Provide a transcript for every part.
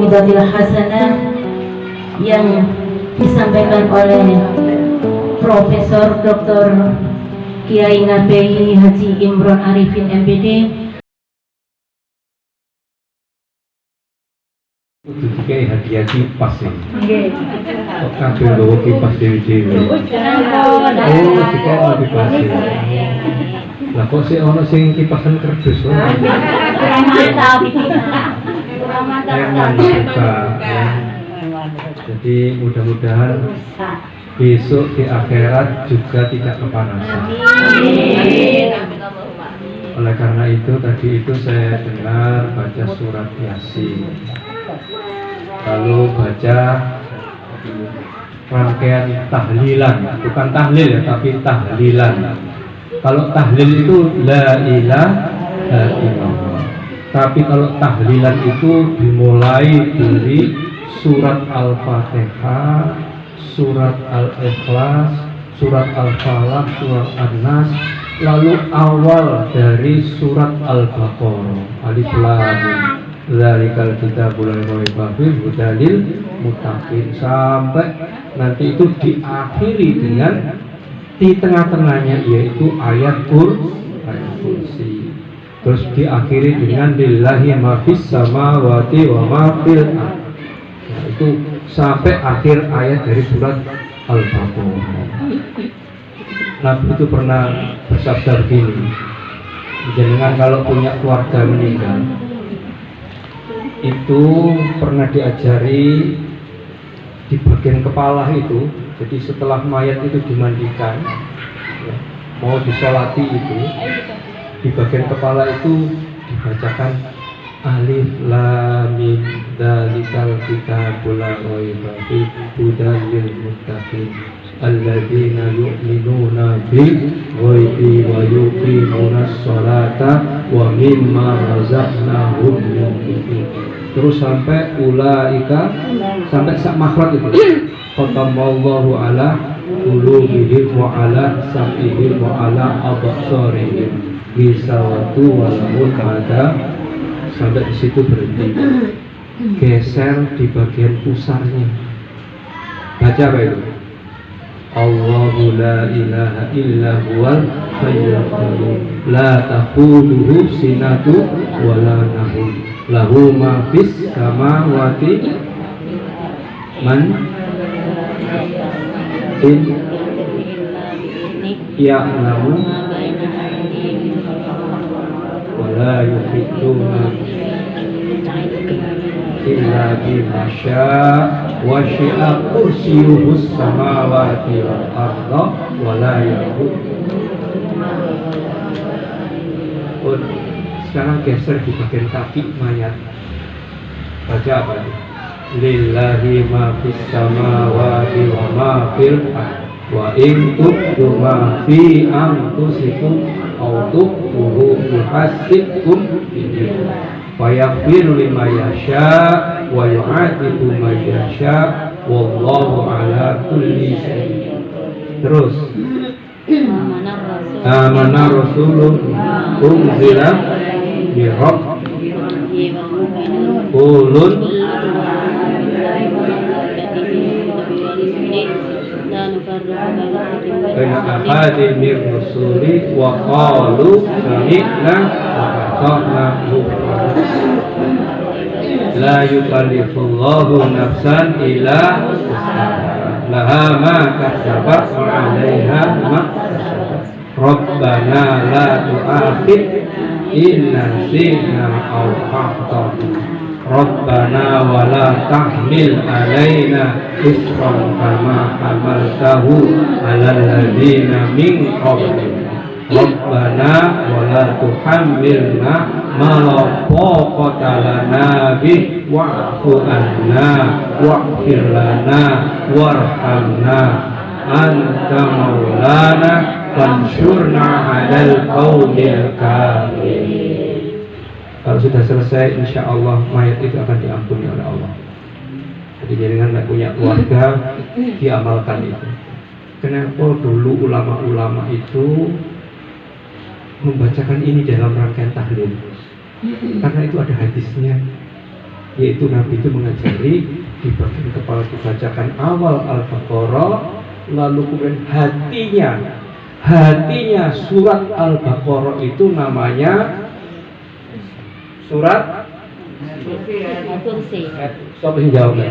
mau'izatil hasanah yang disampaikan oleh Profesor Dr. Kiai Ngabeyi Haji Imron Arifin MPD. Dikai hadiah kipas ya. Kok kabeh nggawa kipas dhewe-dhewe. Oh, dikai kipas. Lah kok sih ono sing kipasan kerdus wae. Emang suka ya. Jadi mudah-mudahan besok di akhirat juga tidak kepanasan. Oleh karena itu tadi itu saya dengar baca surat Yasin, lalu baca rangkaian tahlilan, bukan tahlil ya, tapi tahlilan. Kalau tahlil itu la ilaha illallah, tapi kalau tahlilan itu dimulai dari surat Al-Fatihah, surat Al-Ikhlas, surat Al-Falaq, surat An-Nas, lalu awal dari surat Al-Baqarah, Alif Lam Mim, Dzalikal kitabul la raiba fihi hudalil muttaqin, sampai nanti itu diakhiri dengan di tengah-tengahnya yaitu ayat kursi. Terus diakhiri dengan lillahi ma fis samawati wa ma fil ardh. Nah, itu sampai akhir ayat dari surat Al-Baqarah. Nabi itu pernah bersabda begini, jenengan kalau punya keluarga meninggal itu pernah diajari di bagian kepala itu, jadi setelah mayat itu dimandikan ya, mau disolati itu di bagian kepala itu dibacakan Alif Lam Mim Dzalikal kitabul la raiba fihi hudal lil muttaqin alladzina yu'minuna bil ghaibi wa yuqimunas sholata wa mimma razaqnahum yunfiqun. Terus sampai ulaika, sampai sak makhraj itu. Qatamallahu ala qulubihim wa ala sam'ihim wa ala absarihim gisawatu wa lahum ada, sampai di situ berhenti. Geser di bagian pusarnya. Baca apa itu? Allahu la ilaha illa huwal hayyul qayyum la ta'khudhuhu sinatu wa la nawm lahu ma fis samawati man in ya'lamu wa la yuhituna illa bima syaa wa syi'a kursiyuhus samawati wal ardha wa la yahuduhu. Sekarang geser di bagian kaki mayat. Baca apa itu? Lillahi ma fis samawati wa ma fil ardh wa in tubdu ma fi anfusikum aw tukhfuhu yuhasibkum bihi wa yaghfiru liman yasha wa yu'adzibu man yasha wallahu ala kulli syai'in. Terus amana rasulun unzila min rabbih qulun baina ahadin min rusuli wa qalu sami'na wa ata'na la yukallifullahu nafsan illa wus'aha laha ma kasabat wa 'alaiha ma kasabat rabbana la tu'akhidh in nasina aw akhtana rabbana wa la tahmil 'alaina isran kama hamaltahu 'alal ladzina min qablina rabbana wa la tuhammilna ma la taqata lana bih wa'fu anna waghfir lana warhamna anta maulana fansurna 'alal qaumil kafirin. Kalau sudah selesai, insya Allah mayat itu akan diampuni oleh Allah. Jadi jangan tidak punya keluarga, diamalkan itu. Kenapa dulu ulama-ulama itu membacakan ini dalam rangkaian tahlil? Karena itu ada hadisnya. yaitu Nabi itu mengajari di bagian kepala dibacakan awal Al-Baqarah, lalu kemudian hatinya surat Al-Baqarah itu namanya surat Kursi. siapa yang jawab ya?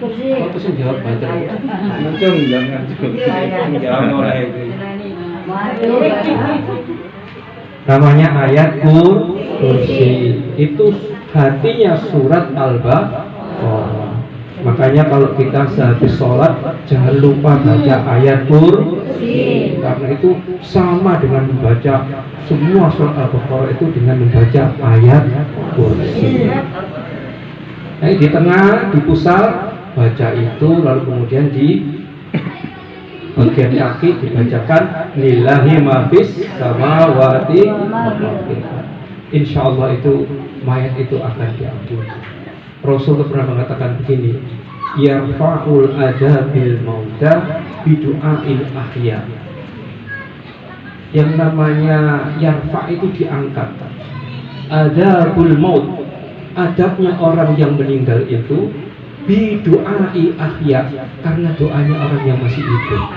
Kursi. Siapa yang jawab baca? Namanya ayat kursi. Itu hatinya surat Al-Baqarah. Makanya kalau kita sehabis sholat jangan lupa baca ayat kursi, karena itu sama dengan membaca semua surat Al-Baqarah itu dengan membaca ayat kursi. Nah, di tengah, di pusat baca itu, lalu kemudian di bagian kaki dibacakan lillahi ma fis samawati wa ma fil ardh. Insyaallah itu mayat itu akan diampuni. Rasul pernah mengatakan begini, yarfa'ul adabil mauta bidu'ail ahya. Yang namanya yarfa' itu diangkat. Adabul maut, adabnya orang yang meninggal itu bidu'ai ahya, karena doanya orang yang masih hidup.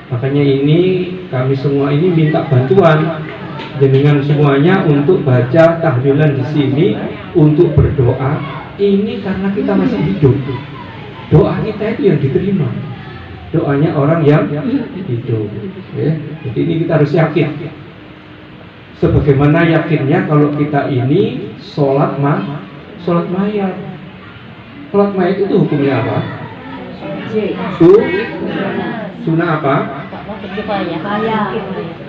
Makanya ini kami semua ini minta bantuan dengan semuanya untuk baca tahlilan di sini, untuk berdoa. Ini karena kita masih hidup. Doa kita itu yang diterima. Doanya orang yang hidup. Ya. Jadi ini kita harus yakin. Sebagaimana yakinnya kalau kita ini sholat mayat. Sholat mayat itu hukumnya apa? Sunnah apa?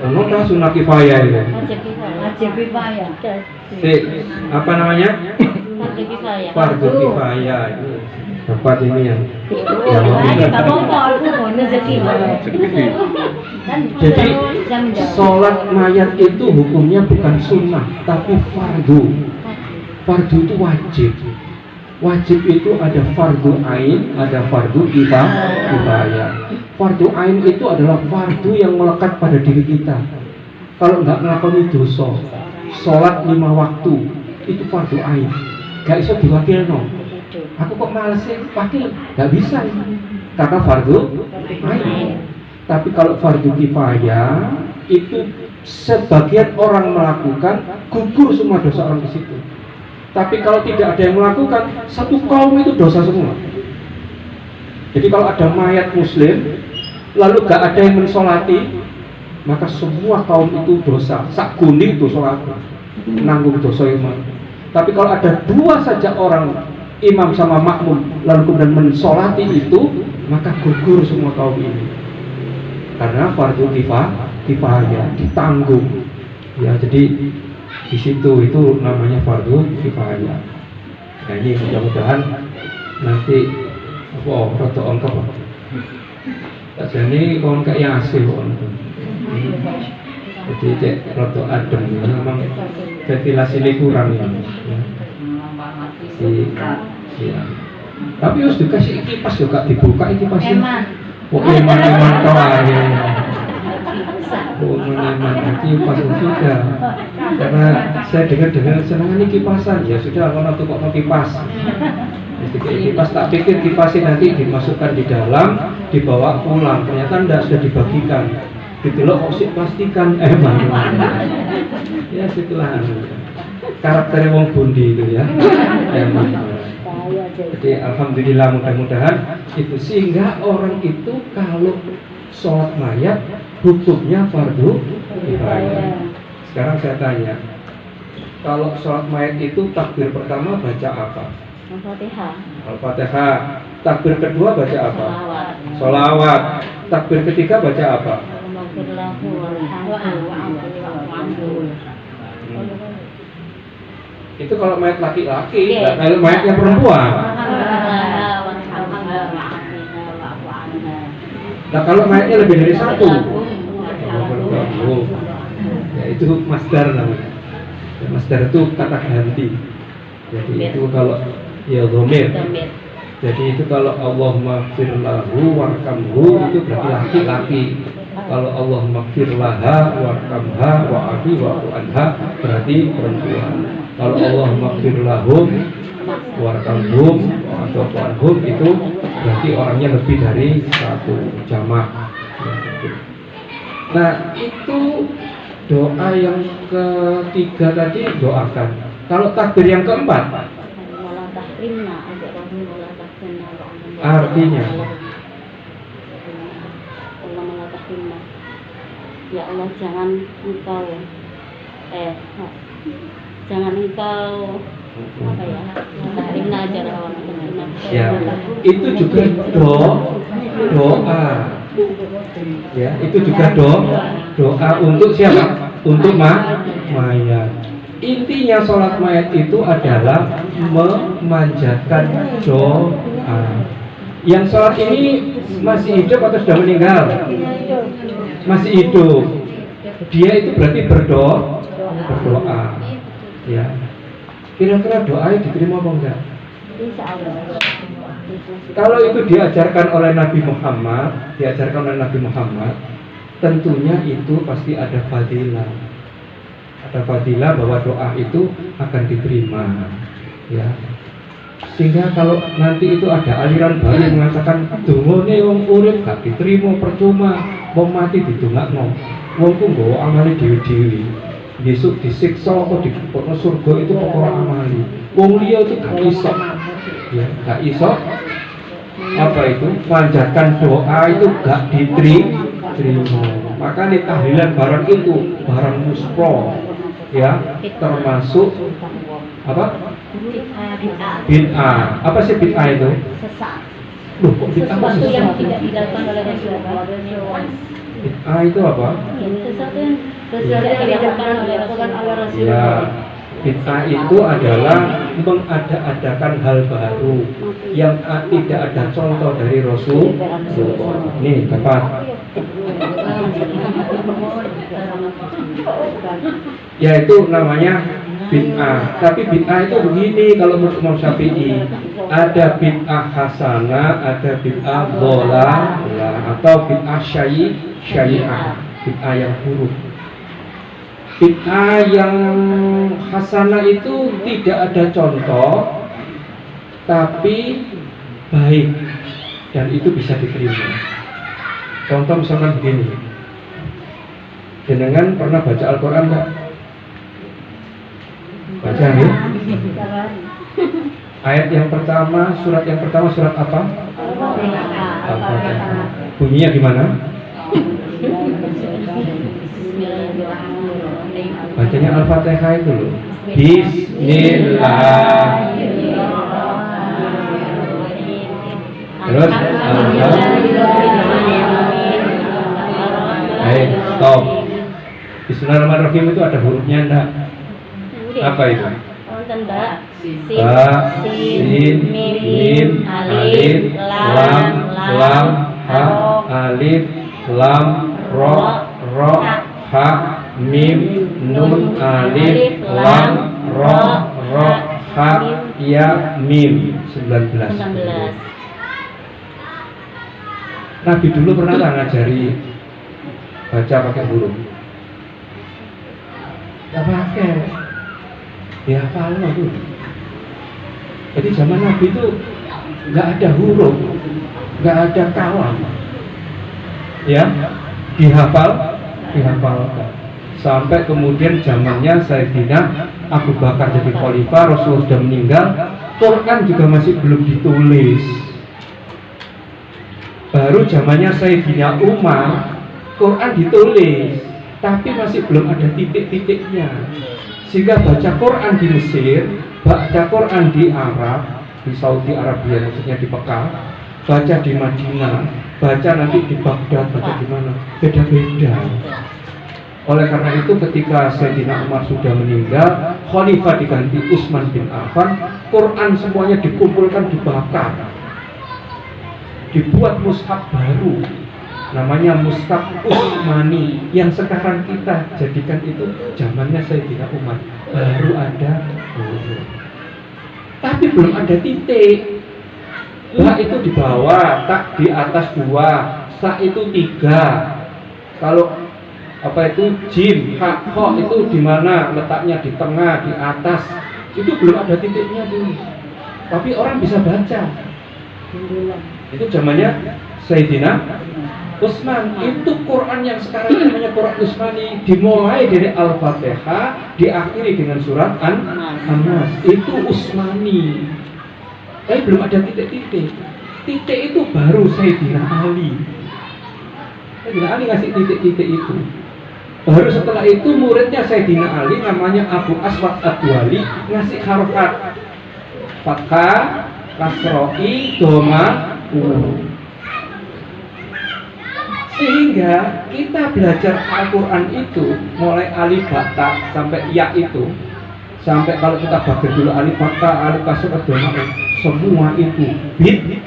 Nota sunnah kifayah itu. Apa namanya? Fardu kifayah itu. Dapat ini yang jadi sholat mayat itu hukumnya bukan sunnah tapi fardu. Fardu itu wajib. Wajib itu ada fardu ain, ada fardu kifayah. Fardu ain itu adalah fardu yang melekat pada diri kita. Kalau nggak melakukan dosa, sholat 5 waktu itu fardu ain. Gak bisa diwakil no. Aku kok males sih wakil, nggak bisa karena fardu ain. Tapi kalau fardu kifayah itu sebagian orang melakukan, gugur semua dosa orang di situ. Tapi kalau tidak ada yang melakukan, satu kaum itu dosa semua. Jadi kalau ada mayat muslim, lalu gak ada yang mensolati, maka semua kaum itu dosa. Sak kuning itu sholat, nanggung dosa imam. Tapi kalau ada 2 saja orang, imam sama makmum, lalu kemudian mensolati itu, maka gugur semua kaum ini. Karena fardu kifayah ditanggung. Ya, jadi di situ itu namanya fardu kifayah. Nah ini mudah-mudahan nanti rada angka Pak. Tak jane kon kaya Yasin kok. Jadi cek rada adem memang ventilasi kurang ya. Iya. Tapi harus dikasih kipas juga dibuka kipasnya. Eman toh ae. Nanti kipas sudah. Karena saya dengar senang ini kipasan, ya sudah kalau tuh kok kipas. Kipas tak pikir kipasnya nanti dimasukkan di dalam, dibawa pulang. Ternyata tidak, sudah dibagikan. Ditelok kok sih plastikan ya setelah karakter wong bundi itu ya. Jadi alhamdulillah mudah-mudahan itu sehingga orang itu kalau sholat mayat hukumnya fardu kifayah. Sekarang saya tanya, kalau sholat mayat itu takbir pertama baca apa? Al-Fatihah. Takbir kedua baca apa? Sholawat. Takbir ketiga baca apa? Itu kalau mayat laki-laki, kalau mayatnya perempuan. Nah kalau mayatnya lebih dari 1, ya itu masdar namanya. Masdar itu kata ganti. Jadi itu kalau ya dhamir. Jadi itu kalau Allahumma firlahu warhamhu itu berarti laki-laki. Kalau Allah maghfir laha warhamha wa'afi wa'fu anha berarti perempuan. Kalau Allah maghfir lahum warhamhum wa'fu anhum itu berarti orangnya lebih dari satu jamak. Nah, itu doa yang ketiga tadi doakan. Kalau takbir yang keempat artinya ya Allah jangan engkau apa ya tahrimna aja ya itu juga doa ya itu juga doa untuk siapa? Untuk mayat. Intinya sholat mayat itu adalah memanjatkan doa. Yang sholat ini masih hidup atau sudah meninggal? Masih hidup. Dia itu berarti berdoa. Ya. Kira-kira doa diterima apa enggak? Kalau itu diajarkan oleh Nabi Muhammad, tentunya itu pasti ada fadilah. Ada fadilah bahwa doa itu akan diterima. Ya. Sehingga kalau nanti itu ada aliran baru yang mengatakan dongane wong urip gak diterima percuma, wong mati didongakno. Wong ku nggawa amale dhewe-dhewe. Besok disiksa atau dikepotno surga itu perkara amali. Wong liya itu gak iso. Ya, gak iso. Apa itu? Panjatkan doa itu gak diterima. Maka nih tahlilan barang itu barang muspro. Ya, termasuk apa? Bid'ah. Apa sih bid'ah itu? Sesat. Loh, kok bid'ah apa Sesuatu yang sesat? tidak dilakukan oleh Rasulullah. Bid'ah itu apa? Sesuatu yang tidak dilakukan oleh Rasulullah. Ya, bid'ah itu adalah mengada-adakan hal baru yang tidak ada contoh dari Rasulullah. Nih, dapat. Yaitu namanya bid'ah. Tapi bid'ah itu begini kalau menurut Imam Syafi'i, ada bid'ah hasanah, ada bid'ah dhalalah atau bid'ah syai'ah, bid'ah yang buruk. Bid'ah yang hasanah itu tidak ada contoh tapi baik dan itu bisa diterima. Contoh misalkan begini, jenengan pernah baca Al-Quran enggak? Baca nih. Ayat yang pertama, surat yang pertama surat apa? Al-Fatihah. Bunyinya gimana? Bacanya Al-Fatihah itu loh. Bismillah. Terus baik, stop. Bismillahirrahmanirrahim itu ada hurufnya enggak? Apa itu? Ba, Sin, Mim, Alif, Lam, Ha, Alif, Lam, Ro, Ha, Mim, Nun, Alif, Lam, Ro, Ha, Ya, Mim. 19. Nabi dulu pernah tak ngajari baca pakai huruf? Gak pakai. Ya hafal tuh. Jadi zaman Nabi itu nggak ada huruf, nggak ada kalam. Ya, dihafalkan. Sampai kemudian zamannya Sayyidina Abu Bakar jadi khalifah, Rasulullah sudah meninggal, Quran juga masih belum ditulis. Baru zamannya Sayyidina Umar, Quran ditulis, tapi masih belum ada titik-titiknya. Sehingga baca Quran di Mesir, baca Quran di Arab, di Saudi Arabia maksudnya di Mekah, baca di Madinah, baca nanti di Baghdad, baca di mana, beda-beda. Oleh karena itu ketika Sayyidina Umar sudah meninggal, khalifah diganti Utsman bin Affan, Quran semuanya dikumpulkan dibakar. Dibuat mushaf baru, namanya mushaf Utsmani, yang sekarang kita jadikan itu zamannya Sayyidina Umar. Baru ada huruf, tapi belum ada titik. Ba itu di bawah, tak di atas 2, sa itu 3. Kalau apa itu jim, kho itu di mana letaknya, di tengah, di atas, itu belum ada titiknya dulu. Tapi orang bisa baca. Itu zamannya Sayyidina Utsman. Itu Quran yang sekarang namanya Quran Utsmani, dimulai dari Al-Fatihah, diakhiri dengan surat An-Nas. Itu Utsmani. Tapi belum ada titik-titik. Titik itu baru Sayyidina Ali. Sayyidina Ali ngasih titik-titik itu. Baru setelah itu muridnya Sayyidina Ali namanya Abu Aswad Ad-Duali ngasih harokat fathah, kasroi, doma, sehingga kita belajar Al-Quran itu mulai alif bata sampai ya itu, sampai kalau kita baca dulu alif bata, alif kasr, doma, semua itu bid,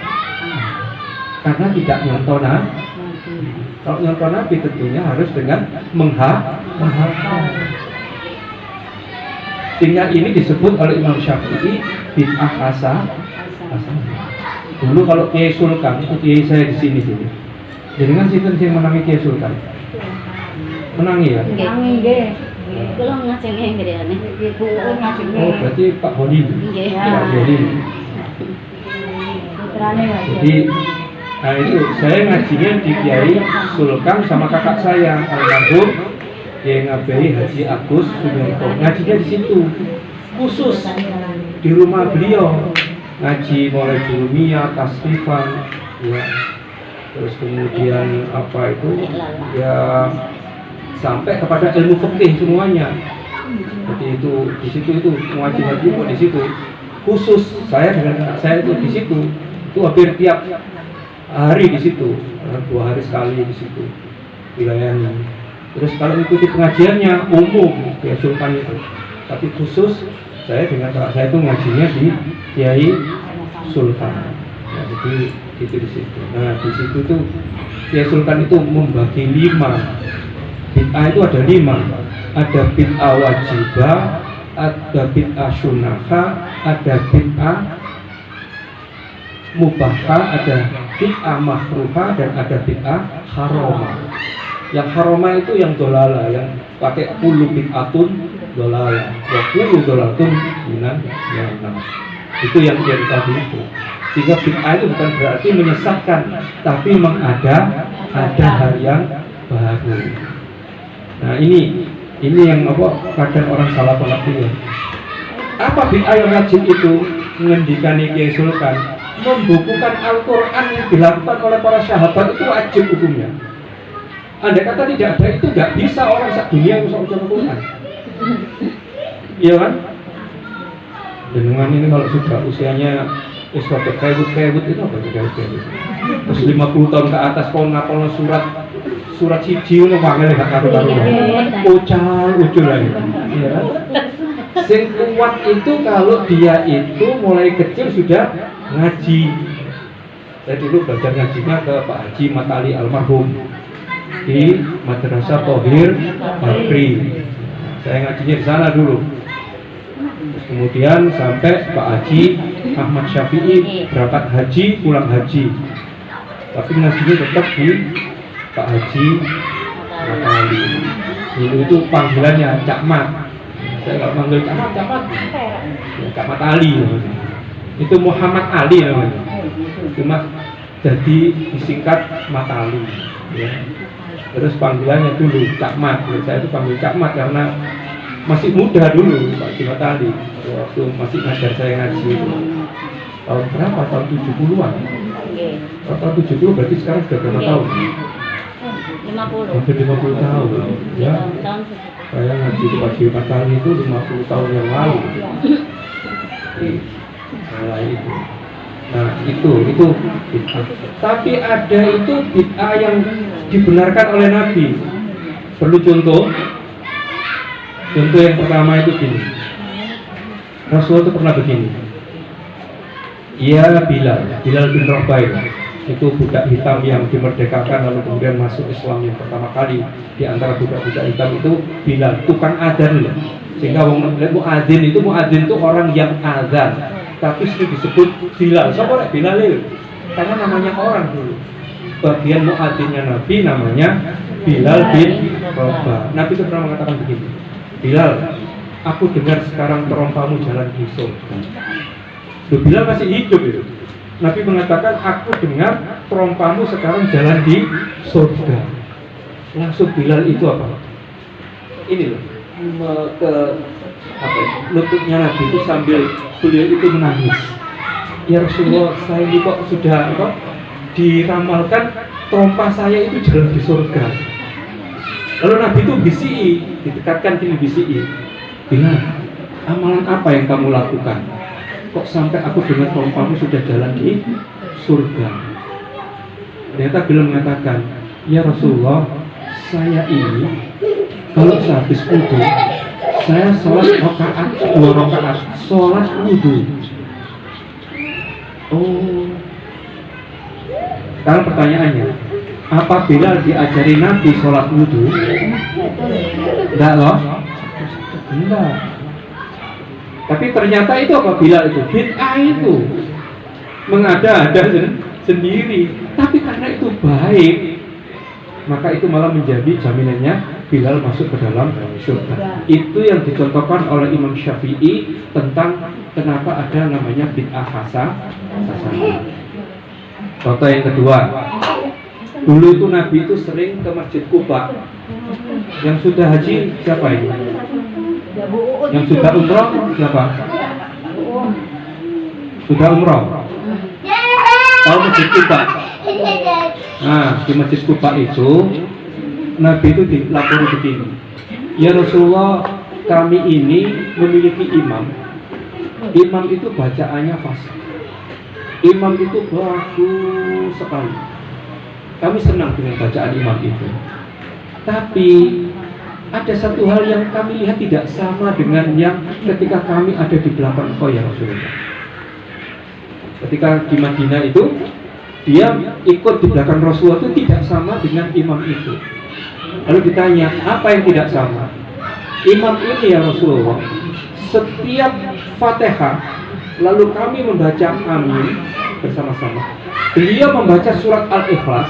karena tidak nyontoh Nabi. Kalau nyontoh Nabi tentunya harus dengan menghafal. Sehingga ini disebut oleh Imam Syafi'i bid'ah hasanah. Dulu kalau Kiai Sultan, itu Kiai saya di sini dulu. Jadi kan sinten sing menangi Kiai Sultan? Menangi ya? Menangi nggih. Kula ngajenge ngene. Oh, berarti Pak Hodi. Nggih. Pak Hodi. Putrane Mas. Jadi nah itu saya ngajinya di Kiai Sultan sama kakak saya almarhum Kiai Ngabeyi Haji Agus Sudarto. Ngajinya di situ khusus di rumah beliau, ngaji mulai jurumiyah, tasrifan, ya. Terus kemudian apa itu ya sampai kepada ilmu fikih semuanya. Jadi itu di situ itu ngaji di situ khusus saya dengan anak saya itu di situ itu hampir tiap hari di situ, 2 hari sekali di situ wilayahnya. Terus kalau ikuti pengajiannya umum ya Sultan itu, tapi khusus saya dengan kakak saya itu ngajinya di Kiai Sultan. Ya, jadi itu di situ. Nah di situ tuh Kiai Sultan itu membagi 5 bid'ah, itu ada 5. Ada bid'ah wajibah, ada bid'ah sunnah, ada bid'ah mubahah, ada bid'ah makruhah, dan ada bid'ah haramah. Yang haramah itu yang dolala, yang pakai puluh bid'atun dolala, wa puluh dolatun minan yang itu yang tadi itu. Sehingga bid'ah itu bukan berarti menyesatkan, tapi memang ada hal yang baru. Nah ini yang apa kadang orang salah pengertian. Apa bid'ah yang wajib itu? Mengendikani Kiai Sultan, membukukan Al-Quran yang dilakukan oleh para sahabat itu wajib hukumnya. Andai kata tidak ada itu nggak bisa orang sak dunia bisa baca Al-Quran. Iya kan? Dengan ini kalau sudah usianya sudah kewut itu apa sih kewut? Terus 50 tahun ke atas kau ngapal surat siji itu panggil gak karu-karuan. Ucul lagi. Iya kan? Sing kuat itu kalau dia itu mulai kecil sudah ngaji. Saya dulu belajar ngajinya ke Pak Haji Matali almarhum di Madrasah Thohir Bakri. Saya ngajinya di sana dulu. Terus kemudian sampai Pak Haji Ahmad Syafi'i berangkat haji, pulang haji. Tapi ngajinya tetap di Pak Haji Matali. Dulu itu panggilannya Cak Mat. Saya kalau manggil Cak Mat, ya, Cak Mat Ali namanya. Itu Muhammad Ali namanya. Cuma jadi disingkat Mat Ali. Ya. Terus panggilannya dulu Cak Mat. Ya, saya itu panggil Cak Mat karena masih muda dulu Pak Mat Ali. Waktu masih ngajar saya ngaji itu. Tahun berapa? Tahun 70-an. Tahun 70 berarti sekarang sudah berapa tahun? 50. Hampir 50 tahun. Ya. Saya ngaji di Pak Mat Ali itu 50 tahun yang lalu. Nah itu. Nah itu bid'ah. Tapi ada itu bid'ah yang dibenarkan oleh Nabi. Perlu contoh. Contoh yang pertama itu gini. Rasulullah itu pernah begini. Ia Bilal bin Rabah itu budak hitam yang dimerdekakan lalu kemudian masuk Islam yang pertama kali di antara budak-budak hitam itu Bilal, tukang adzan. Sehingga muadzin itu orang yang adzan. Tapi sering disebut Bilal. Siapa orang Bilal itu? Karena namanya orang dulu. Bagian muadzinnya Nabi namanya Bilal bin Rabah. Nabi itu pernah mengatakan begini, Bilal, aku dengar sekarang terompamu jalan di surga. Bilal masih hidup itu. Nabi mengatakan, aku dengar terompamu sekarang jalan di surga. Langsung Bilal itu apa? Ini loh, lututnya Nabi itu sambil beliau itu menangis. Ya Rasulullah, saya ini kok sudah diramalkan trompa saya itu jalan di surga. Lalu Nabi itu bisi'i, ditekatkan gini bisi'i, Bilal, amalan apa yang kamu lakukan? Kok sampai aku dengar trompamu sudah jalan di surga? Ternyata Bilal mengatakan, ya Rasulullah, saya ini kalau sehabis wudu, saya sholat rakaat 2 rakaat, sholat wudu. Oh, sekarang pertanyaannya, apa Bilal diajari Nabi sholat wudu? Enggak loh, enggak. Tapi ternyata itu apa Bilal itu? Bid'ah itu, mengada-ada sendiri. Tapi karena itu baik, maka itu malah menjadi jaminannya Bilal masuk ke dalam surga. Itu yang dicontohkan oleh Imam Syafi'i tentang kenapa ada namanya bid'ah hasanah. Contoh yang kedua, dulu itu Nabi itu sering ke Masjid Quba. Yang sudah haji siapa ini? Yang sudah umrah siapa? Sudah umrah? Tahu Masjid Quba? Nah, di Masjid Quba itu Nabi itu dilapori begini, ya Rasulullah, kami ini memiliki imam. Imam itu bacaannya fasih. Imam itu bagus sekali. Kami senang dengan bacaan imam itu. Tapi ada satu hal yang kami lihat tidak sama dengan yang ketika kami ada di belakang engkau ya Rasulullah. Ketika di Madinah itu, dia ikut di belakang Rasulullah itu tidak sama dengan imam itu. Lalu ditanya, apa yang tidak sama? Imam ini ya Rasulullah, setiap Fatihah, lalu kami membaca amin bersama-sama. Beliau membaca surat Al-Ikhlas.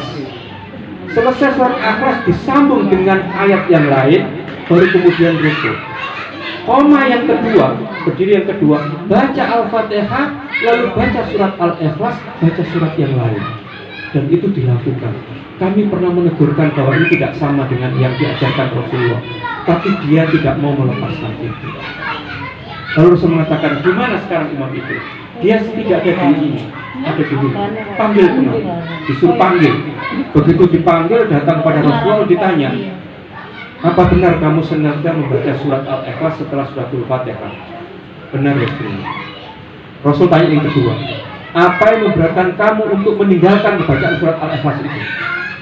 Selesai surat Al-Ikhlas disambung dengan ayat yang lain, baru kemudian rukuk. Koma yang kedua, berdiri yang kedua, baca Al-Fatihah, lalu baca surat Al-Ikhlas, baca surat yang lain. Dan itu dilakukan. Kami pernah menegurkan bahwa ini tidak sama dengan yang diajarkan Rasulullah, tapi dia tidak mau melepaskan itu. Lalu Rasul mengatakan, di mana sekarang imam itu? Dia tidak ada di ini, ada di sini. Panggil kemari, disuruh panggil. Begitu dipanggil, datang pada Rasulullah, ditanya, apa benar kamu sengaja membaca surat Al-Ikhlas setelah suratul Fatihah? Benar Rasulullah. Rasul tanya yang kedua, apa yang memberatkan kamu untuk meninggalkan bacaan surat Al-Ikhlas itu?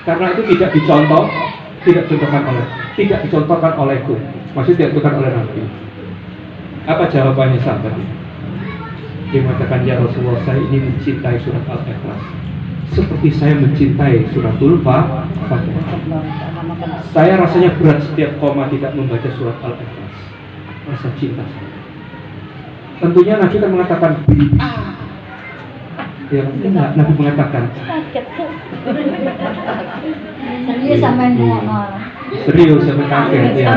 Karena itu tidak dicontohkan olehku, maksudnya tidak dicontohkan oleh Nabi. Apa jawabannya sahabat? Dia mengatakan, ya Rasulullah, saya ini mencintai surat Al-Ikhlas seperti saya mencintai suratul Fatihah. Saya rasanya berat setiap koma tidak membaca surat Al-Ikhlas. Rasa cinta saya. Tentunya Nabi kan mengatakan bid'ah. Ya, enggak, Nabi mengatakan serius sampai ngomong. Serius sampai kaget ya.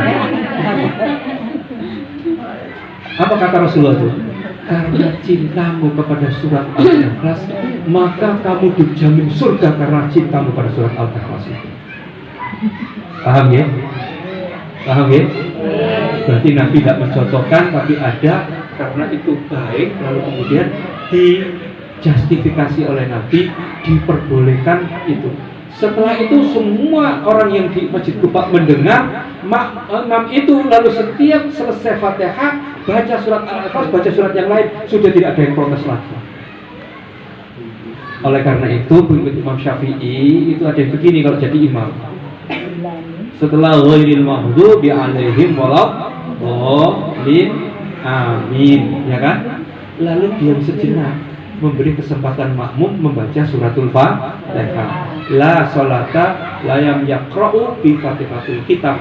Apa kata Rasulullah itu? Karena cintamu kepada surat Al-Ikhlas, maka kamu dijamin surga karena cintamu pada surat Al-Ikhlas itu. Paham ya? Paham ya? Berarti Nabi tidak mencontohkan, tapi ada karena itu baik, lalu kemudian dijustifikasi oleh Nabi, diperbolehkan itu. Setelah itu semua orang yang di Masjid Quba mendengar imam itu, lalu setiap selesai Fatihah baca surat Al-Ikhlas, baca surat yang lain, sudah tidak ada yang protes lagi. Oleh karena itu menurut Imam Syafi'i itu ada yang begini kalau jadi imam. Setelah ghairil maghdubi alaihim waladdallin amin, ya kan? Lalu diam sejenak, memberi kesempatan makmum membaca suratul Fatihah. La sholata layam yaqra'u bi fatihatul kitab.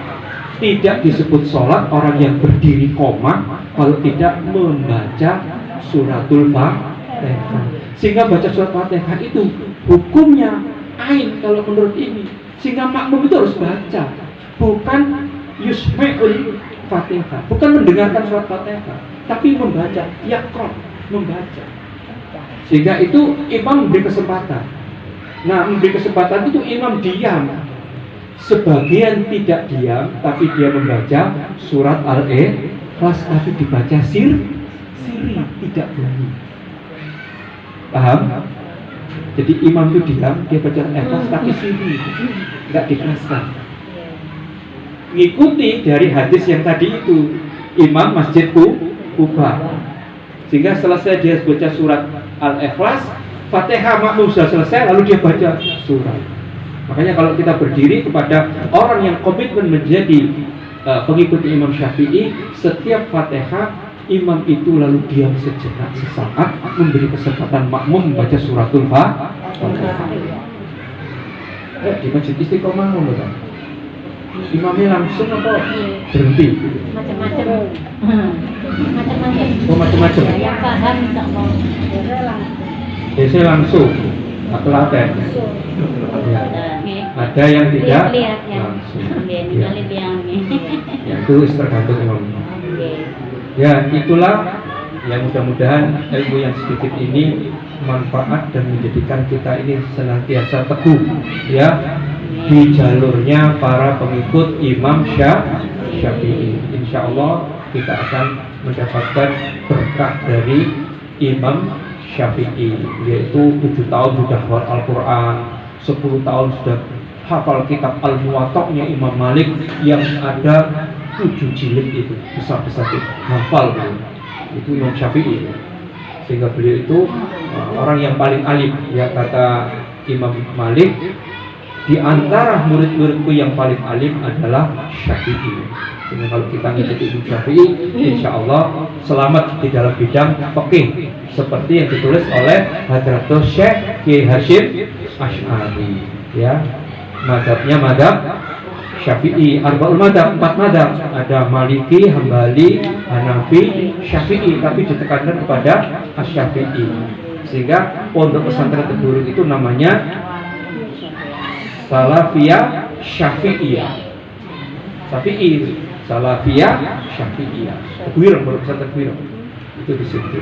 Tidak disebut sholat orang yang berdiri koma kalau tidak membaca suratul Fatihah. Sehingga baca surat Fatihah itu hukumnya ain kalau menurut ini. Sehingga makmum itu harus baca, bukan yusmi'ul Fatihah, bukan mendengarkan surat Fatihah, tapi membaca, yaqra, membaca. Sehingga itu imam memberi kesempatan. Nah, memberi kesempatan itu imam diam. Sebagian tidak diam, tapi dia membaca surat Al-Ikhlas, tapi dibaca siri, tidak bunyi. Paham? Jadi imam itu diam, dia baca Al-Ikhlas tapi siri, tidak dikeraskan. Ngikuti dari hadis yang tadi itu, imam masjid Kuba. Sehingga selesai dia baca surat Al-Ikhlas, Fatihah makmum sudah selesai, lalu dia baca surat. Makanya kalau kita berdiri kepada orang yang komitmen menjadi pengikut Imam Syafi'i, setiap Fatihah imam itu lalu diam sejenak sesaat, memberi kesempatan makmum membaca suratul Fatihah. Di Masjid Istiqomah kan? Imamnya langsung apa berhenti? Macam-macam. Oh, macam-macam. Yang paham tak mau. Biasanya langsung atau laten. Ya. Ada yang tidak Lihat yang langsung. ya. Ya, itu tergantung imam. Ya, itulah yang mudah-mudahan ilmu yang sedikit ini manfaat dan menjadikan kita ini senantiasa teguh ya di jalurnya para pengikut Imam Syafi'i. Insya Allah kita akan mendapatkan berkah dari Imam Syafi'i, yaitu 7 tahun sudah hafal Al-Quran, 10 tahun sudah hafal kitab Al-Muwatta'nya Imam Malik yang ada 7 jilid itu, besar-besar itu, hafal itu Imam Syafi'i. Sehingga beliau itu orang yang paling alim, ya kata Imam Malik, di antara murid-muridku yang paling alim adalah Syafi'i. Sehingga kalau kita ngikuti Imam Syafi'i, insya Allah selamat di dalam bidang fikih, seperti yang ditulis oleh Hadratus Syekh Kiai Hasyim Asy'ari. Ya, mazhabnya mazhab Syafi'i, Arba'ul Madzhab, 4 madzhab, ada Maliki, Hambali, Hanafi, Syafi'i, tapi ditekankan kepada Asy-Syafi'i. Sehingga pondok pesantren Tebu Ireng itu namanya Salafiyah Syafi'iyah. Syafi'i, Salafiyah Syafi'iyah. Tebu Ireng, pondok pesantren Tebu Ireng. Itu di situ.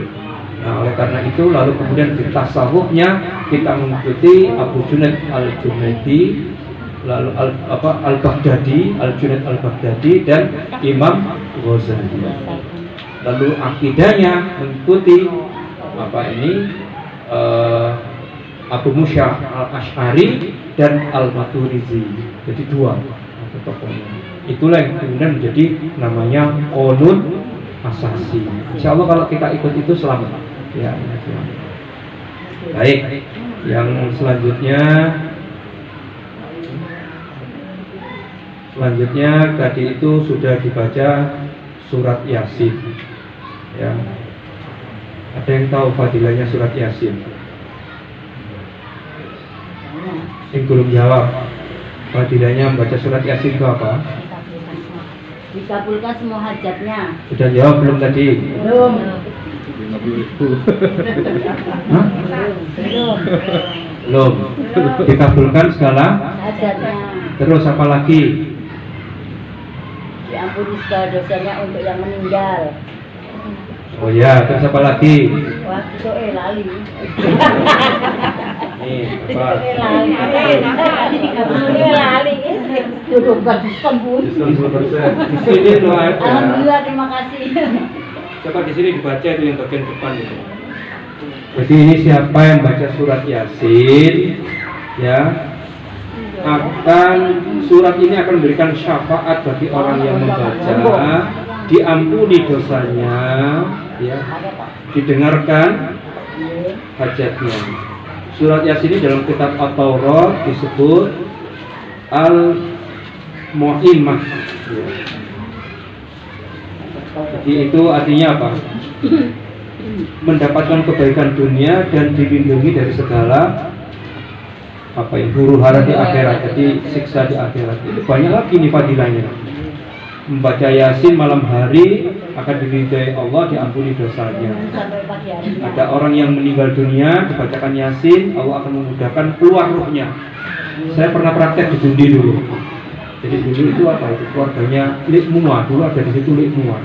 Nah, oleh karena itu lalu kemudian di tasawufnya kita mengikuti Abu Junaid Al-Junaidi, lalu Al-Baghdadi, Al-Junaid Al-Baghdadi dan Imam Ghazali. Lalu akidahnya mengikuti Abu Musa Al-Asy'ari dan Al-Maturidi. Jadi 2 tokohnya. Itulah yang kemudian menjadi namanya Qanun Asasi. Insya Allah kalau kita ikut itu selamat. Ya, selamat. Baik, yang selanjutnya tadi itu sudah dibaca surat Yasin. Ya. Ada yang tahu fadilahnya surat Yasin? Yang belum jawab, fadilahnya membaca surat Yasin itu apa? Dikabulkan semua hajatnya. Sudah jawab belum tadi? Belum. Hah? Belum. Dikabulkan segala Hajatnya. Terus apa lagi? Diampuni segala dosanya untuk yang meninggal. Oh ya, terus apa lagi? Wah, itu lali. Nih, apa? Lali. Duduk badusan pun. 10%. Di sini loh ada. Alhamdulillah, terima kasih. Coba di sini dibaca itu yang bagian depan itu. Jadi ini siapa yang baca surat Yasin, ya, akan surat ini akan memberikan syafaat bagi orang yang membaca, diampuni dosanya, ya, didengarkan hajatnya. Surat Yasin ini dalam kitab At-Taurat disebut Al-Mu'imah. Ya. Jadi itu artinya apa? Mendapatkan kebaikan dunia dan dilindungi dari segala huru hara di akhirat. Jadi siksa di akhirat. Itu banyak lagi nih fadilahnya. Membaca Yasin malam hari akan diridhai Allah, diampuni dosanya. Sampai pagi hari. Ada orang yang meninggal dunia, dibacakan Yasin, Allah akan memudahkan keluar ruhnya. Saya pernah praktek di Bundi dulu. Jadi dulu itu apa itu? Keluarganya Lik Mua, dulu ada di situ Lik Mua.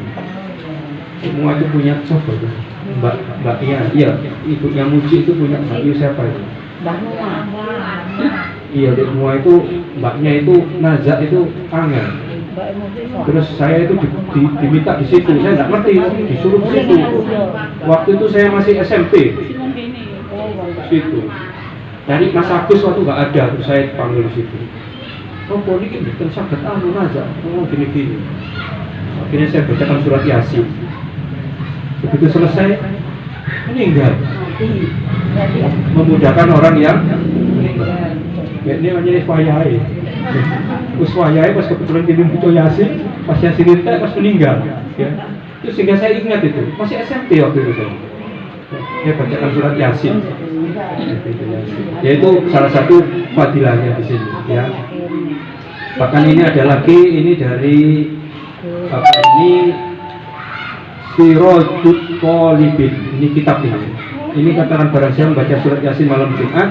Lik Mua itu punya siapa itu? Mbaknya, iya, ibunya Muji itu punya Mbak Yu siapa itu? Mbak Mua. Iya, Lik Mua itu mbaknya itu Nazak itu angel. Terus saya itu diminta di situ, saya nggak ngerti, disuruh di situ. Waktu itu saya masih SMP. Situ. Dari Mas Agus waktu nggak ada, terus saya panggil di situ. Oh, ini kan sakit anu Nazak, oh gini-gini. Akhirnya saya bacakan surat Yasin. Begitu selesai, meninggal. Memudahkan orang yang meninggal. Ya, ini namanya wayai. Terus wayai pas kebetulan kita buka Yasin, pas Yasin itu pas meninggal. Ya. Terus sehingga saya ingat itu, masih SMP waktu itu saya. Saya bacakan surat Yasin. Yaitu salah satu fadilahnya di sini. Ya. Bahkan ini ada lagi, ini dari apa ini? Sirajut Thalibin, ini kitab ini. Ini katakan barang siapa membaca surat Yasin malam Jumat,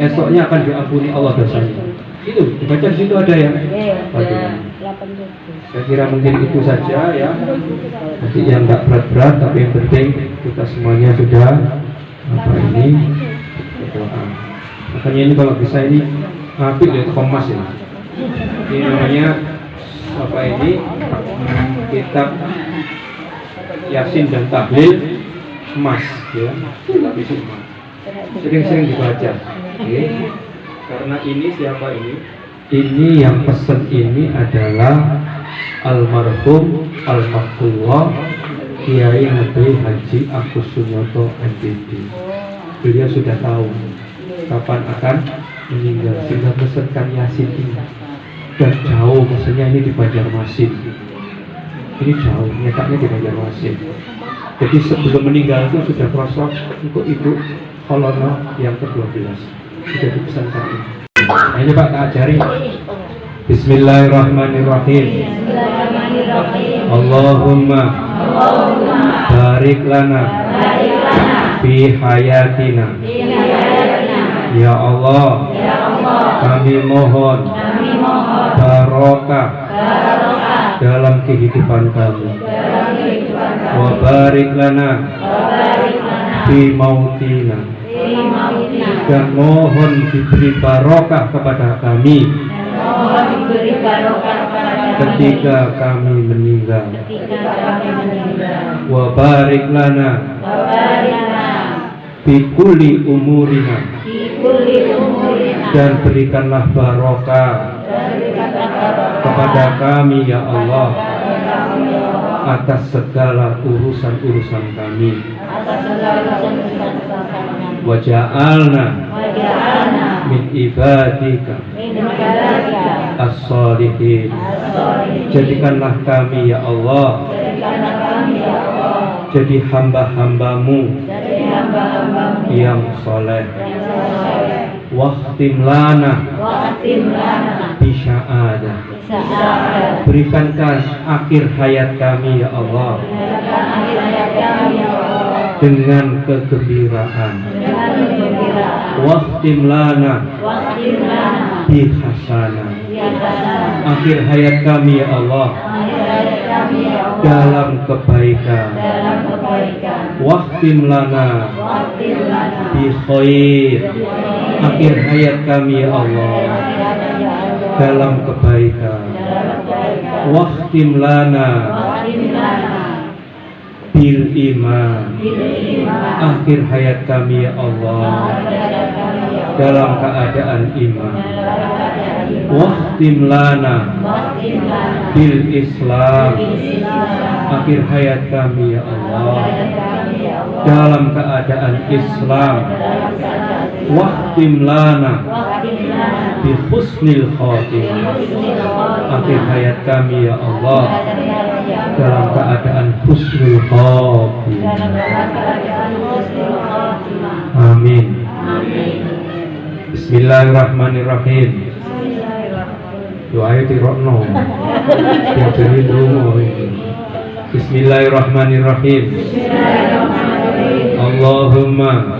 esoknya akan diampuni Allah dosanya. Itu dibaca di situ ada ya. Saya kira mungkin itu saja ya. Nanti yang nggak berat-berat, tapi yang penting kita semuanya sudah apa ini berdoa. Makanya ini kalau bisa ini apik ya kemas ya. Ini namanya apa ini kitab Yasin dan Tahlil emas ya, kitab itu emas. Sering-sering dibaca. Okay. Karena ini siapa ini? Ini yang pesan ini adalah almarhum Al-Maktullah Kiai Nabi Haji Agus Sunyoto MPD. Beliau sudah tahu kapan akan meninggal, sehingga pesankan Yasin ini. Dan jauh, maksudnya ini di Banjarmasin. Ini jauh, nyetaknya di Banjarmasin. Jadi sebelum meninggal itu sudah prosok untuk ibu Kolono yang ke-12 sudah dipesankan ini. Nah, ini Pak tak ajari. Bismillahirrahmanirrahim. Allahumma barik lana fi hayatina. Ya Allah, kami mohon barokah dalam kehidupan kami. Wa barik lana fi mautina, dan mohon diberi barokah kepada kami ketika kami meninggal. Wa barik lana fi kulli umurina, dan berikanlah barokah kepada kami ya Allah atas segala urusan-urusan kami. Wa ja'alna min ibadika as-salihin, jadikanlah kami ya Allah jadi hamba-hambamu yang soleh. Waqtim lana bisya'adah, berikankan akhir hayat kami ya Allah dengan kegembiraan. Waqtim lana bihasanah, akhir hayat kami ya Allah dalam kebaikan. Waqtim lana bi khair, akhir hayat kami ya Allah dalam kebaikan. Waqtim lana bil iman, akhir hayat kami ya Allah dalam keadaan iman. Waqtim lana bil Islam, akhir hayat kami ya Allah dalam keadaan Islam. Waqtim lana bi husnil khatimah, akhir hayat kami ya Allah dalam keadaan husnul khatimah. Amin. Bismillahirrahmanirrahim. Doa itu dirokno. Yang jadi dulu. Bismillahirrahmanirrahim. Bismillahirrahmanirrahim. Allahumma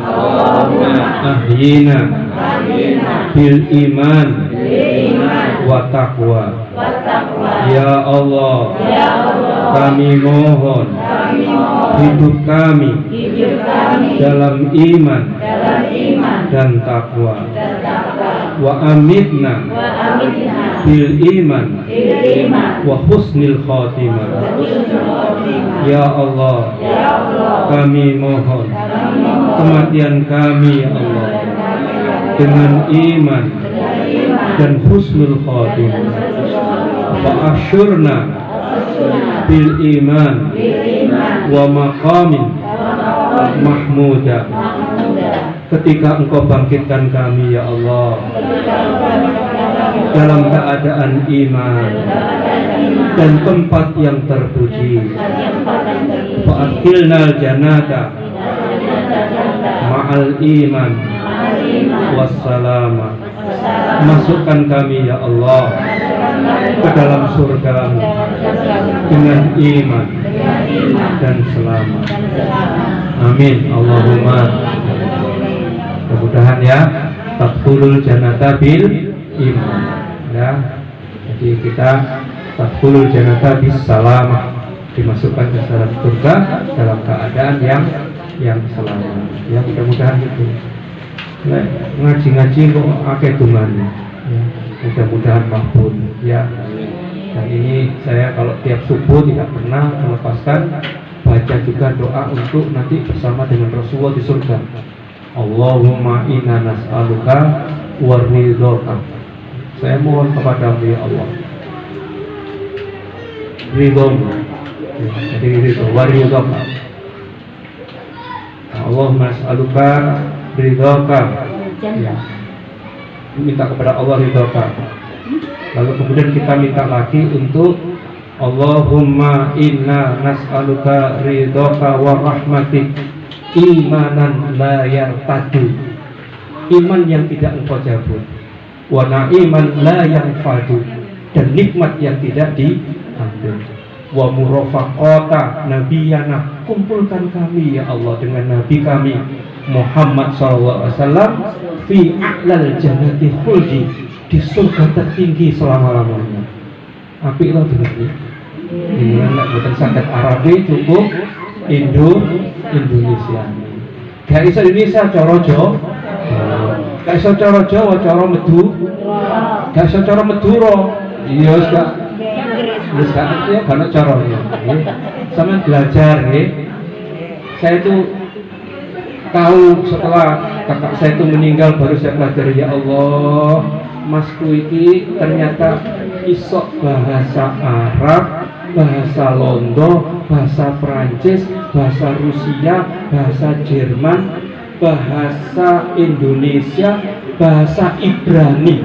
ahyina bil iman wa taqwa. Ya Allah, kami mohon hidup kami dalam iman dan takwa. Wa amitna bil iman wa husnil khotimah. Ya Allah, kami mohon kematian kami ya Allah dengan iman dan husnul khotimah. Wa asyurna bil iman wa maqamin mahmuda. Ketika Engkau bangkitkan kami ya Allah dalam keadaan iman dan tempat yang terpuji. Wa adkhilnal jannata ma'al iman wassalama. Masukkan kami ya Allah ke dalam surga dengan iman dan selamat. Amin. Allahumma. Mudah-mudahan ya tadkhulul jannata bil iman ya. Jadi kita tadkhulul jannata bis salamah, dimasukkan ke dalam surga dalam keadaan yang selamat. Ya mudah-mudahan itu. Ngaji-ngaji kok akeh dungane. Ya, mudah-mudahan makbul ya. Dan ini saya kalau tiap subuh tidak pernah melepaskan baca juga doa untuk nanti bersama dengan Rasulullah di surga. Allahumma inna nas'aluka waridhoka. Saya mohon kepadamu ya Allah ridhomu. Jadi ridho waridhoka. Allahumma nas'aluka ridhoka. Ya. Minta kepada Allah ridhoka. Lalu kemudian kita minta lagi untuk Allahumma inna nas'aluka ridhoka wa rahmatik imanan la yartadu. Iman yang tidak engkau cabut. Wa na'iman la yanfadu. Dan nikmat yang tidak diambil. Wa murafaqata nabiyana. Kumpulkan kami ya Allah dengan Nabi kami Muhammad SAW fi a'lal jannati khuldi, di surga tertinggi selama-lamanya. Apik lah dengan ini. Ini anak bukan sangat Arabi cukup Indonesia. Gak iso Indonesia cara Jawa. Gak iso cara Jawa, cara Medu. Gak iso cara Madura. Iya wis gak. Wis gak ya kan caranya. Sampeyan belajar nggih. Saya itu tahu setelah kakak saya itu meninggal baru saya belajar ya Allah, masku iki ternyata isok bahasa Arab, bahasa Londo, bahasa Prancis, bahasa Rusia, bahasa Jerman, bahasa Indonesia, bahasa Ibrani.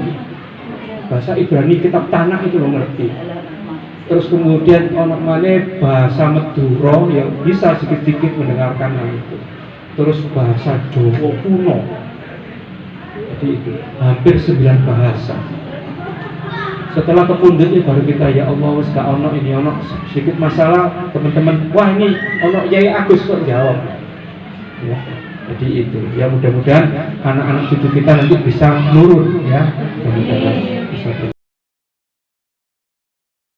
Bahasa Ibrani kitab tanah itu lo ngerti. Terus kemudian ono maneh bahasa Madura yang bisa sedikit-sedikit mendengarkan hal itu. Terus bahasa Jawa kuno. Jadi itu hampir 9 bahasa. Setelah kepundutnya baru kita ya Allah wis gak ono ini ono sedikit masalah teman-teman. Wah ini ono Yai Agus kok jawab. Ya. Jadi itu ya mudah-mudahan anak-anak cucu kita nanti bisa nurut ya. Mudah-mudahan bisa